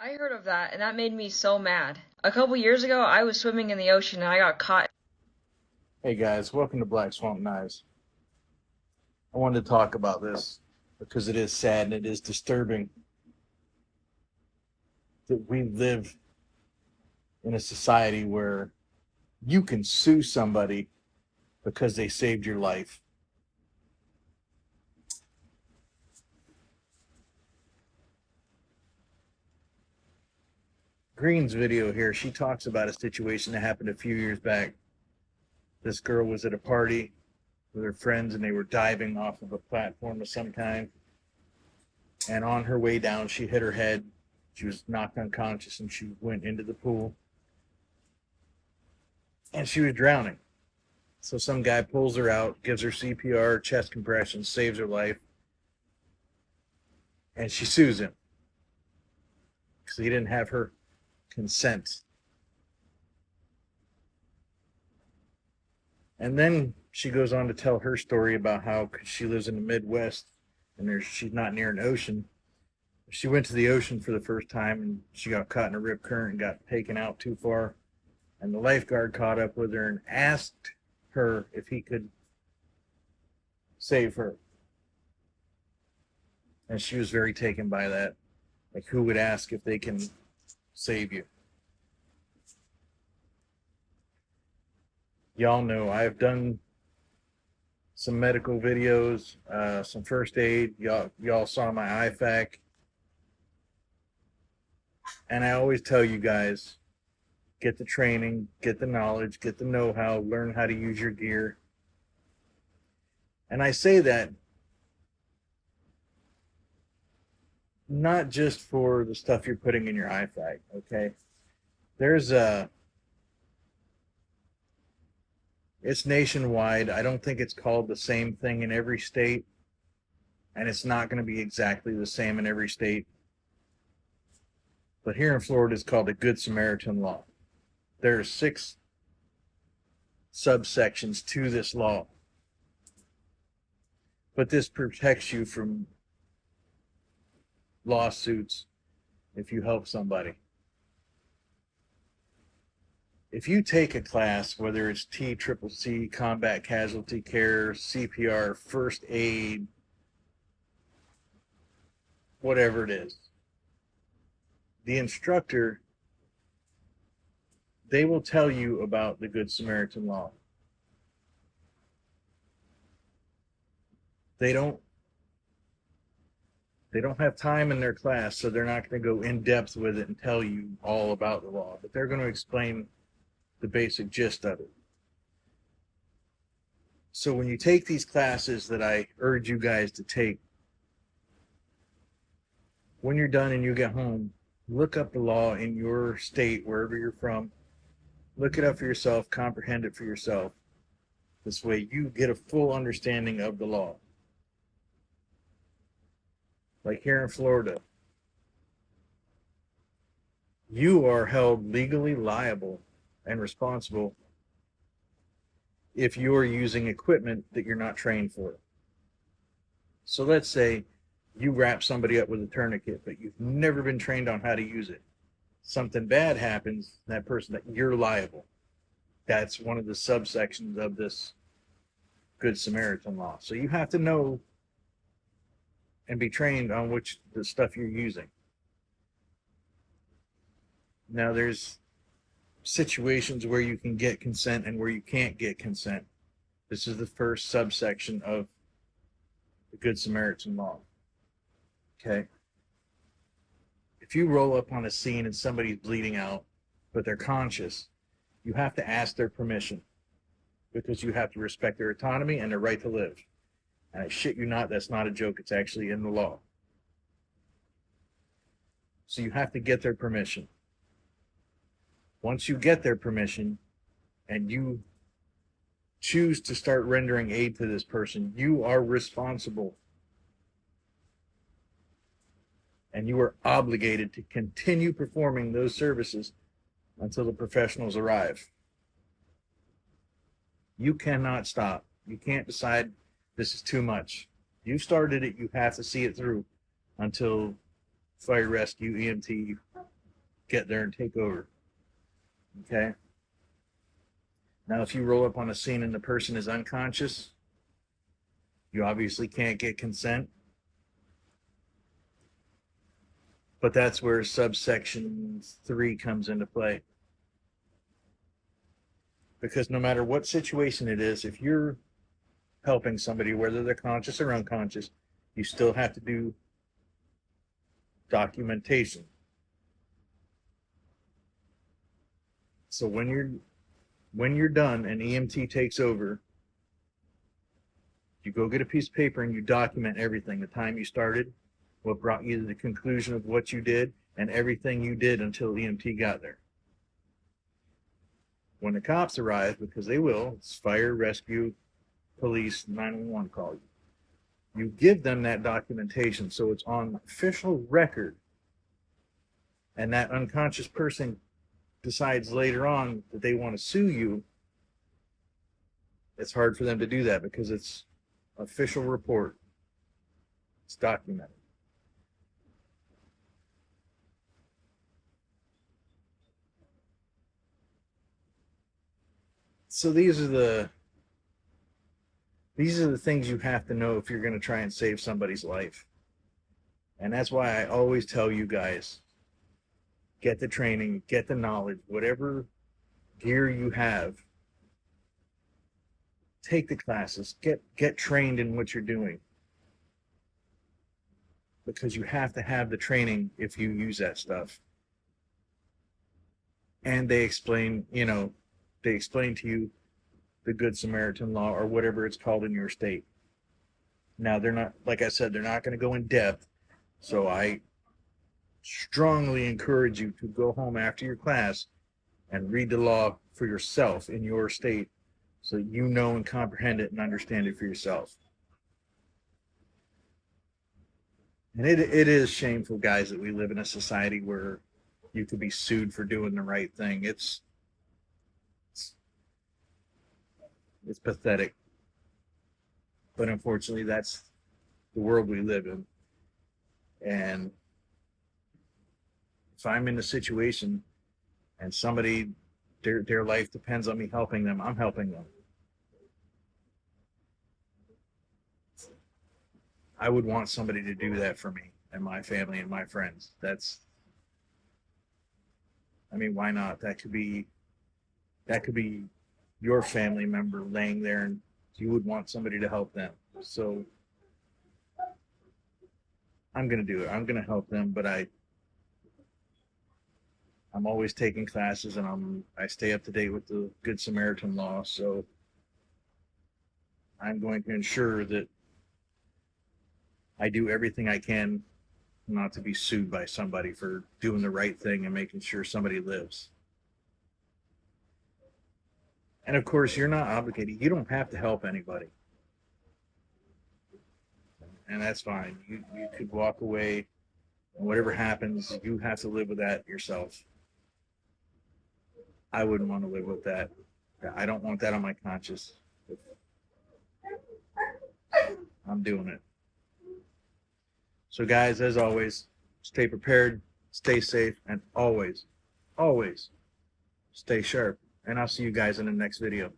I heard of that, and that made me so mad. A couple years ago, I was swimming in the ocean and I got caught. Hey guys, welcome to Black Swamp Knives. I wanted to talk about this because it is sad and it is disturbing that we live in a society where you can sue somebody because they saved your life. Green's video here, she talks about a situation that happened a few years back. This girl was at a party with her friends and they were diving off of a platform of some kind. And on her way down, she hit her head. She was knocked unconscious and she went into the pool. And she was drowning. So some guy pulls her out, gives her CPR, chest compressions, saves her life. And she sues him because he didn't have her consent. And then she goes on to tell her story about how, cause she lives in the Midwest and she's not near an ocean. She went to the ocean for the first time and she got caught in a rip current and got taken out too far. And the lifeguard caught up with her and asked her if he could save her. And she was very taken by that. Like, who would ask if they can save you? Y'all know I've done some medical videos, some first aid. Y'all saw my IFAC. And I always tell you guys, get the training, get the knowledge, get the know-how, learn how to use your gear. And I say that not just for the stuff you're putting in your IFAC, okay? It's nationwide. I don't think it's called the same thing in every state, and it's not going to be exactly the same in every state. But here in Florida, it's called the Good Samaritan Law. There are 6 subsections to this law. But this protects you from lawsuits if you help somebody. If you take a class, whether it's TCCC, Combat Casualty Care, CPR, First Aid, whatever it is, the instructor, they will tell you about the Good Samaritan Law. They don't have time in their class, so they're not going to go in depth with it and tell you all about the law, but they're going to explain the basic gist of it. So when you take these classes that I urge you guys to take, when you're done and you get home, look up the law in your state, wherever you're from. Look it up for yourself, comprehend it for yourself. This way you get a full understanding of the law. Like here in Florida, you are held legally liable and responsible if you're using equipment that you're not trained for. So let's say you wrap somebody up with a tourniquet, but you've never been trained on how to use it. Something bad happens, that person, that you're liable. That's one of the subsections of this Good Samaritan Law. So you have to know and be trained on the stuff you're using. Now there's situations where you can get consent and where you can't get consent. This is the first subsection of the Good Samaritan Law. Okay? If you roll up on a scene and somebody's bleeding out, but they're conscious, you have to ask their permission because you have to respect their autonomy and their right to live. And I shit you not, that's not a joke. It's actually in the law. So you have to get their permission. Once you get their permission and you choose to start rendering aid to this person, you are responsible. And you are obligated to continue performing those services until the professionals arrive. You cannot stop. You can't decide this is too much. You started it, you have to see it through until fire rescue, EMT, get there and take over. Okay? Now, if you roll up on a scene and the person is unconscious, you obviously can't get consent. But that's where subsection 3 comes into play. Because no matter what situation it is, if you're helping somebody, whether they're conscious or unconscious, you still have to do documentation. So when you're done and EMT takes over, you go get a piece of paper and you document everything: the time you started, what brought you to the conclusion of what you did, and everything you did until EMT got there. When the cops arrive, because they will, it's fire, rescue, police, 911 call you give them that documentation so it's on official record, and that unconscious person decides later on that they want to sue you. It's hard for them to do that because it's official report. It's documented. So these are the things you have to know if you're going to try and save somebody's life. And that's why I always tell you guys, get the training, get the knowledge, whatever gear you have, take the classes, get trained in what you're doing. Because you have to have the training if you use that stuff. And they explain to you the Good Samaritan law, or whatever it's called in your state. Now, they're not, like I said, they're not going to go in depth. So I strongly encourage you to go home after your class and read the law for yourself in your state, so you know and comprehend it and understand it for yourself. And it is shameful, guys, that we live in a society where you could be sued for doing the right thing. It's pathetic. But unfortunately, that's the world we live in. And if I'm in a situation and somebody, their life depends on me helping them, I'm helping them. I would want somebody to do that for me and my family and my friends. Why not? That could be your family member laying there, and you would want somebody to help them. So I'm going to do it. I'm going to help them, but I'm always taking classes, and I stay up to date with the Good Samaritan law. So I'm going to ensure that I do everything I can not to be sued by somebody for doing the right thing and making sure somebody lives. And of course, you're not obligated. You don't have to help anybody. And that's fine. You could walk away, and whatever happens, you have to live with that yourself. I wouldn't want to live with that. I don't want that on my conscience. I'm doing it. So guys, as always, stay prepared, stay safe, and always, always stay sharp. And I'll see you guys in the next video.